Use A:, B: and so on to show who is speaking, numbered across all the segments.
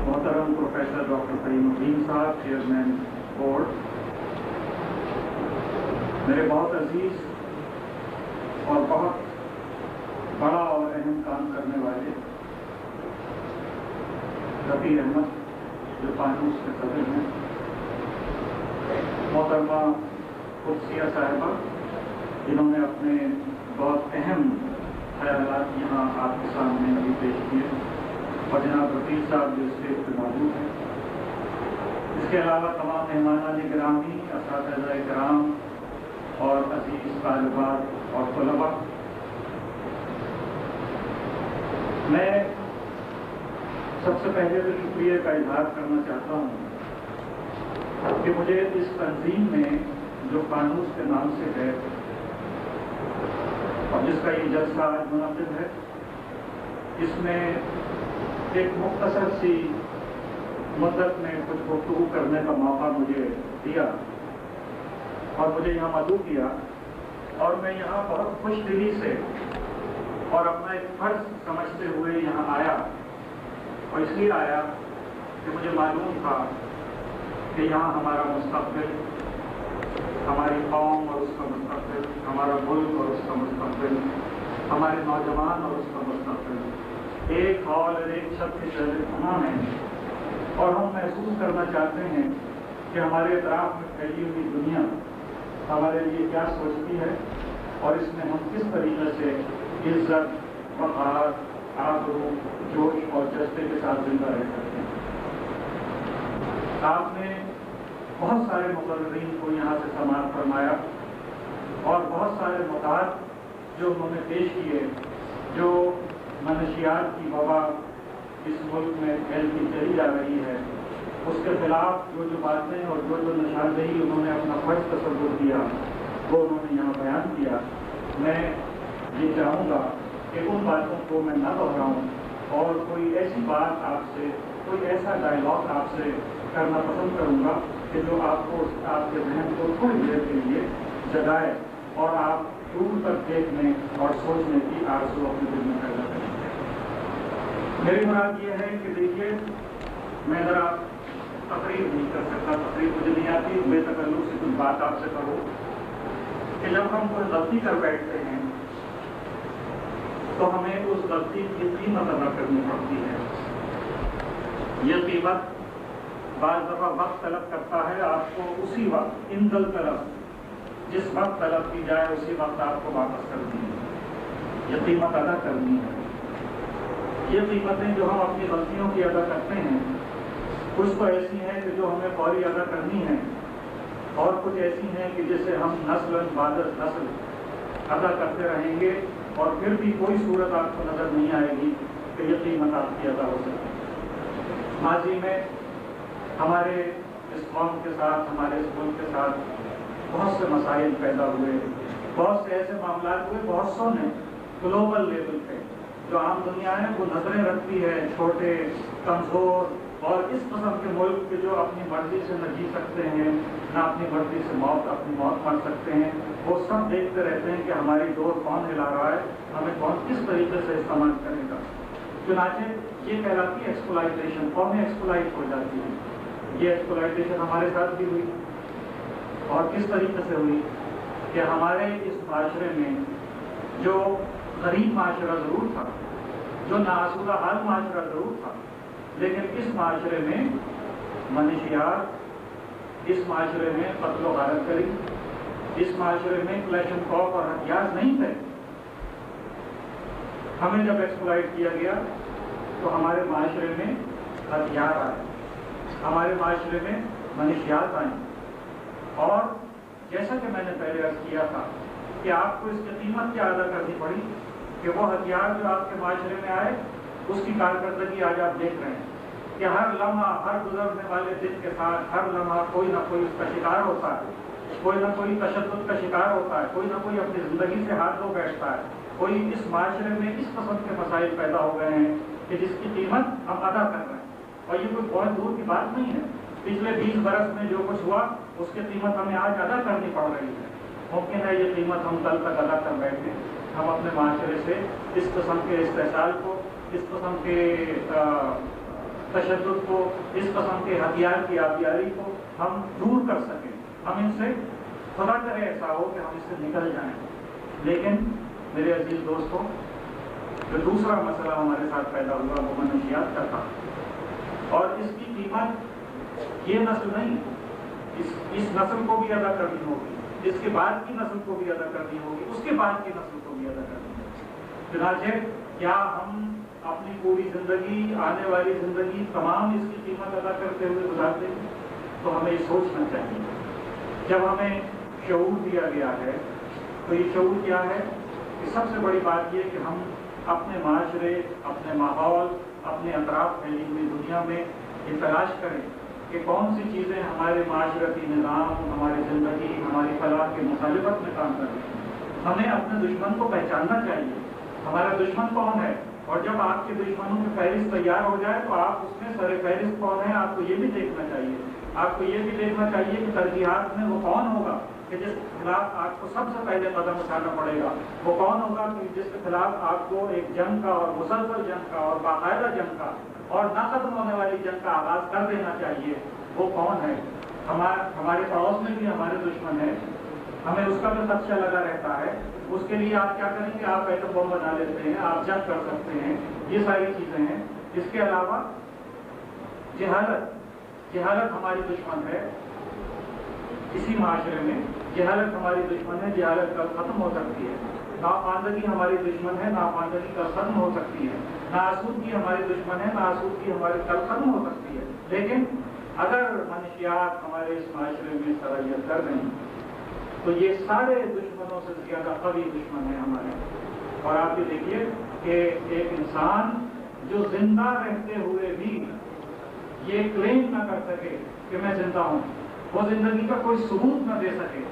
A: محترم professor doctor کریم الدین صاحب، chairman board, میرے بہت عزیز اور بہت بڑا اور اہم کام کرنے والے رفیع احمد جو فانوس کے صدر ہیں، محترمہ قدسیہ صاحبہ جنہوں نے اپنے بہت اہم خیالات یہاں آپ کے سامنے ابھی پیش کیے، اور جناب رفیع صاحب جو اسٹیج پہ موجود ہیں، اس کے علاوہ تمام مہمانان گرامی، اساتذہ کرام اور عزیز طالبات اور طلباء، میں سب سے پہلے تو شکریہ کا اظہار کرنا چاہتا ہوں کہ مجھے اس تنظیم میں جو فانوس کے نام سے ہے اور جس کا یہ جلسہ آج منعقد ہے، اس میں ایک مختصر سی مدت میں کچھ گفتگو کرنے کا موقع مجھے دیا اور مجھے یہاں مدعو کیا، اور میں یہاں بہت خوش دلی سے اور اپنا ایک فرض سمجھتے ہوئے یہاں آیا، اور اس لیے آیا کہ مجھے معلوم تھا کہ یہاں ہمارا مستقبل، ہماری قوم اور اس کا مستقبل، ہمارا ملک اور اس کا مستقبل، ہمارے نوجوان اور اس کا مستقبل ایک ہال اور ایک چھت کے تحت پناہ ہے، اور ہم محسوس کرنا چاہتے ہیں کہ ہمارے اطراف میں پھیلی ہوئی دنیا ہمارے لیے کیا سوچتی ہے، اور اس میں ہم کس طریقے سے عزت، وقار، آبرو، جوش اور جذبے کے ساتھ زندہ رہ سکتے ہیں۔ آپ نے بہت سارے مقررین کو یہاں سے سماعت فرمایا، اور بہت سارے مقاصد جو انہوں نے پیش کیے، جو منشیات کی وبا اس ملک میں پھیلتی چلی جا رہی ہے، اس کے خلاف جو باتیں اور جو نشاندہی انہوں نے اپنا فرض تصور کیا، وہ انہوں نے یہاں بیان کیا۔ میں یہ چاہوں گا کہ ان باتوں کو میں نہ دہراؤں اور کوئی ایسی بات آپ سے، کوئی ایسا ڈائلاگ آپ سے کرنا پسند کروں گا کہ جو آپ کو، آپ کے ذہن کو تھوڑی دیر کے لیے جگائے اور آپ دور تک دیکھنے اور سوچنے کی آرزو اپنے دل میں پیدا کریں۔ میری مراد یہ ہے کہ دیکھیے، میں ذرا تقریر نہیں کر سکتا، تقریر مجھے نہیں آتی، بے تکلف سے کچھ بات آپ سے کروں کہ جب ہم کوئی غلطی کر بیٹھتے ہیں تو ہمیں اس غلطی کی قیمت ادا کرنی پڑتی ہے۔ یہ قیمت بعض دفعہ وقت طلب کرتا ہے، آپ کو اسی وقت اندل طلب، جس وقت طلب کی جائے اسی وقت آپ کو واپس کرنی ہے، یہ قیمت ادا کرنی ہے۔ یہ قیمتیں جو ہم اپنی غلطیوں کی ادا کرتے ہیں، کچھ تو ایسی ہیں کہ جو ہمیں فوری ادا کرنی ہے، اور کچھ ایسی ہیں کہ جسے ہم نسل بعد نسل ادا کرتے رہیں گے، اور پھر بھی کوئی صورت آپ کو نظر نہیں آئے گی کہ یہ قیمت آپ کی ادا ہو سکے۔ ماضی میں ہمارے اس قوم کے ساتھ، ہمارے اس ملک کے ساتھ بہت سے مسائل پیدا ہوئے، بہت سے ایسے معاملات ہوئے، بہت سو نے گلوبل لیول پہ جو عام دنیا ہے وہ نظریں رکھتی ہے، چھوٹے، کمزور اور اس قسم کے ملک کے جو اپنی مرضی سے نہ جی سکتے ہیں، نہ اپنی مرضی سے اپنی موت مر سکتے ہیں، وہ سب دیکھتے رہتے ہیں کہ ہماری ڈور کون ہلا رہا ہے، ہمیں کون کس طریقے سے استعمال کرے گا۔ چنانچہ یہ کہلاتی ہے ایکسپلائٹیشن، قومیں ایکسپلائٹ ہو جاتی ہیں۔ یہ ایکسپلائٹیشن ہمارے ساتھ بھی ہوئی، اور کس طریقے سے ہوئی کہ ہمارے اس معاشرے میں جو غریب معاشرہ ضرور تھا، جو ناآسودہ حال معاشرہ ضرور تھا، لیکن اس معاشرے میں منشیات، اس معاشرے میں قتل و غارت گری، اس معاشرے میں کلیشن کاپ اور ہتھیار نہیں تھے۔ ہمیں جب ایکسپلائٹ کیا گیا تو ہمارے معاشرے میں ہتھیار آئے، ہمارے معاشرے میں منشیات آئیں، اور جیسا کہ میں نے پہلے عرض کیا تھا کہ آپ کو اس کی قیمت کیا ادا کرنی پڑی کہ وہ ہتھیار جو آپ کے معاشرے میں آئے اس کی کارکردگی آج آپ دیکھ رہے ہیں کہ ہر لمحہ، ہر گزرنے والے دن کے ساتھ ہر لمحہ کوئی نہ کوئی اس کا شکار ہوتا ہے، کوئی نہ کوئی تشدد کا شکار ہوتا ہے، کوئی نہ کوئی اپنی زندگی سے ہاتھ دھو بیٹھتا ہے، کوئی اس معاشرے میں اس قسم کے مسائل پیدا ہو گئے ہیں کہ جس کی قیمت ہم ادا کر رہے ہیں، اور یہ کوئی بہت دور کی بات نہیں ہے۔ پچھلے 20 برس میں جو کچھ ہوا اس کی قیمت ہمیں آج ادا کرنی پڑ رہی ہے۔ ممکن ہے یہ قیمت ہم کل تک ادا کر بیٹھیں، ہم اپنے معاشرے سے اس قسم کے استحصال کو، इस किस्म के तशद्दुद को, इस किस्म के हथियार की आबियारी को हम दूर कर सकें। हम इनसे, खुदा करे ऐसा हो कि हम इससे निकल जाएं। लेकिन मेरे अजीज दोस्तों, जो दूसरा मसला हमारे साथ पैदा हुआ वो मनशियात का था, और इसकी कीमत ये नस्ल नहीं, इस नस्ल को भी अदा करनी होगी, इसके बाद की नस्ल को भी अदा करनी होगी, उसके बाद की नस्ल को भी अदा करनी होगी। चुनांचे क्या हम अपनी पूरी जिंदगी, आने वाली जिंदगी तमाम इसकी कीमत अदा करते हुए गुजार देंगे? तो हमें ये सोचना चाहिए। जब हमें शऊर दिया गया है तो ये शऊर क्या है कि सबसे बड़ी बात ये कि हम अपने माशरे, अपने माहौल, अपने अतराफ फैली हुई दुनिया में ये तलाश करें कि कौन सी चीज़ें हमारे माशरती निज़ाम, हमारी ज़िंदगी, हमारी फलाह के मुखालिफत में काम कर रही हैं। हमें अपने दुश्मन को पहचानना चाहिए, हमारा दुश्मन कौन है, और जब आपके दुश्मनों की फहरिस्त तैयार हो जाए तो आप उसमें सर फहरिस्त कौन है आपको ये भी देखना चाहिए। आपको ये भी देखना चाहिए कि तरजीहात में वो कौन होगा कि जिसके खिलाफ आपको सबसे पहले कदम उठाना पड़ेगा, वो कौन होगा कि जिसके खिलाफ आपको एक जंग का, और मुसलसल जंग का, और बाकायदा जंग का, और ना खत्म होने वाली जंग का आगाज कर देना चाहिए। वो कौन है? हमारे पड़ोस में भी हमारे दुश्मन है, हमें उसका भी खदशा लगा रहता है। उसके लिए आप क्या करेंगे? आप एटम बम बना लेते हैं, आप जंग कर सकते हैं, ये सारी चीज़ें हैं। इसके अलावा जहालत हमारी दुश्मन है। इसी माशरे में जहालत हमारी दुश्मन है, जहालत कल खत्म हो सकती है। नापानदगी हमारी दुश्मन है, नापानदगी कल खत्म हो सकती है। नासूदगी हमारी दुश्मन है, नासूदगी हमारी कल खत्म हो सकती है। लेकिन अगर मनशियात हमारे इस माशरे में सराहियत कर दें तो ये सारे दुश्मनों से ज़्यादा कवी दुश्मन है हमारे। और आप ये देखिए कि एक इंसान जो जिंदा रहते हुए भी ये क्लेम ना कर सके कि मैं जिंदा हूँ, वो जिंदगी का कोई सबूत न दे सके,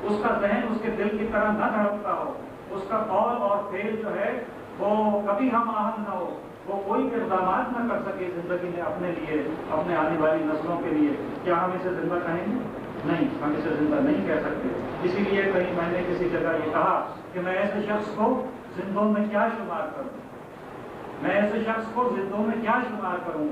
A: उसका जहन उसके दिल की तरह न धड़कता हो, उसका कौल और फेल जो है वो कभी हम आहंग न हो, वो कोई इक़दामात न कर सके जिंदगी में अपने लिए, अपने आने वाली नस्लों के लिए, क्या हम इसे जिंदा कहेंगे? नहीं, हम इसे जिंदा नहीं कह सकते। इसीलिए कहीं मैंने किसी जगह ये कहा कि मैं ऐसे शख्स को जिंदों में क्या शुमार करूं, मैं ऐसे शख्स को जिंदों में क्या शुमार करूं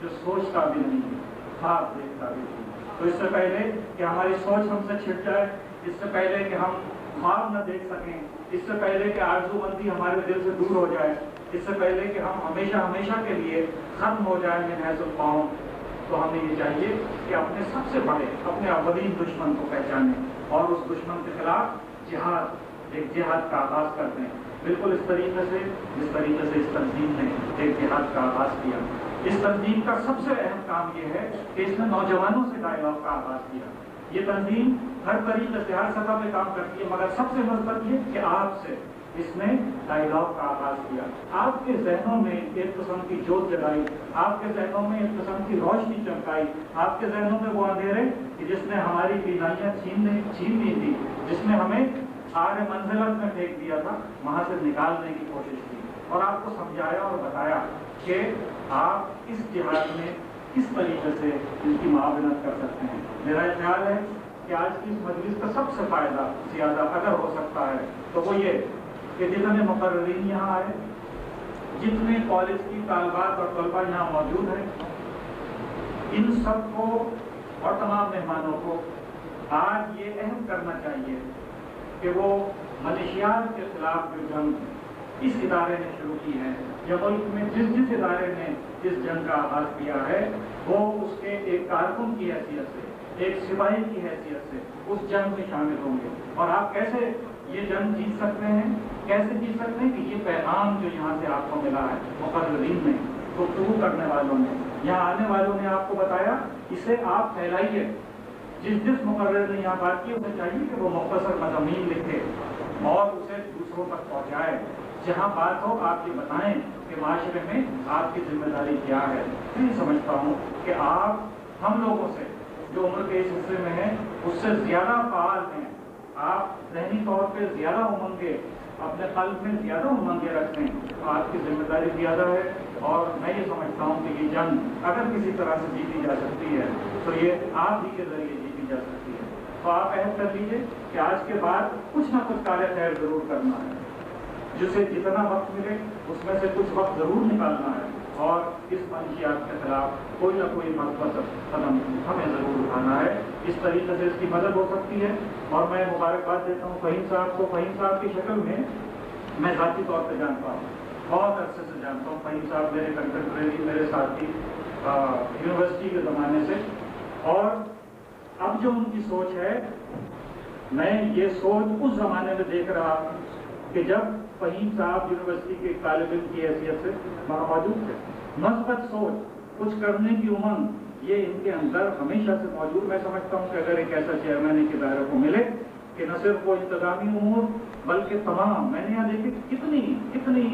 A: जो सोचता भी नहीं, ख्वाब देखता भी नहीं। तो इससे पहले कि हमारी सोच हमसे छिप जाए, इससे पहले कि हम ख्वाब न देख सकें, इससे पहले कि आरज़ूमंदी हमारे दिल से दूर हो जाए, इससे पहले कि हम हमेशा हमेशा के लिए खत्म हो जाए मिन हैज़ुल कौम, तो हमें ये चाहिए कि अपने सबसे बड़े, अपने अवलीन दुश्मन को पहचानें और उस दुश्मन के खिलाफ जिहाद, एक जिहाद का आगाज़ करते हैं। बिल्कुल इस तरीके से जिस तरीके से इस तंजीम ने एक जिहाद का आगाज़ किया। इस तंजीम का सबसे अहम काम ये है कि इसने नौजवानों से डायलॉग का आगाज़ किया। ये तंजीम हर तरीके से, हर सतह पे काम करती है, मगर सबसे मजबूत ये कि आपसे इसने डायलॉग का आगाज किया। आपके जहनों में एक किस्म की जोत जलाई, आपके जहनों में एक किस्म की रोशनी चमकाई, आपके जहनों में वो अंधेरे कि जिसने हमारी बीनाइयाँ छीन ली थी, जिसने हमें आगे मंजिलत में फेंक दिया था, वहाँ से निकालने की कोशिश की और आपको समझाया और बताया कि आप इस जिहाद में किस तरीके से इनकी मुआवनत कर सकते हैं। मेरा ख्याल है कि आज की इस मजलिस का सबसे फायदा ज़्यादा अगर हो सकता है तो वो ये कि जितने मुकर्रीन यहाँ आए, जितने कॉलेज की तालबात और तलबा यहाँ मौजूद हैं, इन सबको और तमाम मेहमानों को आज ये अहम करना चाहिए कि वो मनशियात के खिलाफ जो जंग इस इदारे ने शुरू की है, या मुल्क में जिस इदारे ने इस जंग का आगाज किया है, वो उसके एक कारकुन की हैसियत से, एक सिपाही की हैसियत से उस जंग में शामिल होंगे। और आप कैसे ये जंग जीत सकते हैं, कैसे जीत सकते हैं कि ये पैगाम जो यहाँ से आपको मिला है मुकर्रीन ने, गुफ्तगू करने वालों ने, यहाँ आने वालों ने आपको बताया, इसे आप फैलाइए। जिस मुकर्रर ने यहाँ बात की उसे चाहिए कि वो मुख्तसर मज़ामीन लिखे और उसे दूसरों तक पहुँचाए। जहाँ बात हो आप ये बताएं कि माशरे में आपकी जिम्मेदारी क्या है। मैं समझता हूँ कि आप हम लोगों से जो उम्र के इस हिस्से में हैं उससे ज़्यादा फ़ाल हैं, आप ज़हनी तौर पे ज़्यादा उमंगे, अपने कल्ब में ज़्यादा उमंगे रखते हैं, तो आपकी जिम्मेदारी ज़्यादा है। और मैं ये समझता हूँ कि ये जंग अगर किसी तरह से जीती जा सकती है तो ये आप ही के ज़रिए जीती जा सकती है। तो आप अहद कर लीजिए कि आज के बाद कुछ ना कुछ कार्य खैर ज़रूर करना है। जिसे जितना वक्त मिले उसमें से कुछ वक्त ज़रूर निकालना है और इस मंशियात के खिलाफ कोई ना कोई मज़बूत कदम हमें ज़रूर उठाना है। इस तरीके से इसकी मदद हो सकती है। और मैं मुबारकबाद देता हूँ फ़हीम साहब को। फ़हीम साहब की शक्ल में मैं ज़ाती तौर पर जानता हूँ, बहुत अरसे से जानता हूँ। फ़हीम साहब मेरे कंटेम्प्रेरी, मेरे साथी यूनिवर्सिटी के ज़माने से। और अब जो उनकी सोच है, मैं ये सोच उस ज़माने में देख रहा हूँ कि जब फ़हीम साहब यूनिवर्सिटी के तालिब इल्म की हैसियत से वहाँ मौजूद थे। मस्बत सोच, कुछ करने की उमंग, ये इनके अंदर हमेशा से मौजूद। मैं समझता हूँ कि अगर एक ऐसा चेयरमैन के दायरे को मिले कि न सिर्फ वो इंतजामी उमूर बल्कि तमाम, मैंने यहाँ देखी कितनी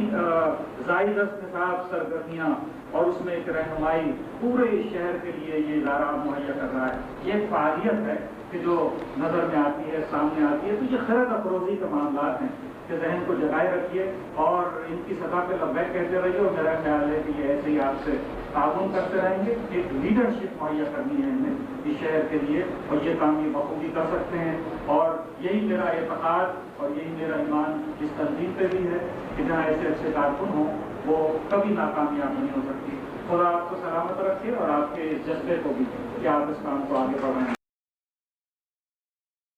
A: ज़ायदस्त निसाब सरगर्मियाँ और उसमें एक रहनुमाई पूरे शहर के लिए ये इदारा मुहैया कर रहा है। ये एक फ़ालियत है कि जो नज़र में आती है, सामने आती है। तो ये खैरत अफरोज़ी के मामला हैं कि जहन को जगाए रखिए और इनकी सतह पे लब्बैक कहते रहिए। और मेरा ख्याल है कि ये ऐसे ही आपसे ताउन करते रहेंगे। एक लीडरशिप मुहैया करनी है इन्हें इस शहर के लिए, और ये काम ये बखूबी कर सकते हैं। और यही मेरा एतक़ाद और यही मेरा ईमान इस तंजीम पे भी है कि जहाँ ऐसे अच्छे कारकुन हों वो कभी नाकामयाब नहीं हो सकती। खुदा आपको सलामत रखे और आपके इस जज्बे को भी कि आप इस काम को आगे बढ़ाएं।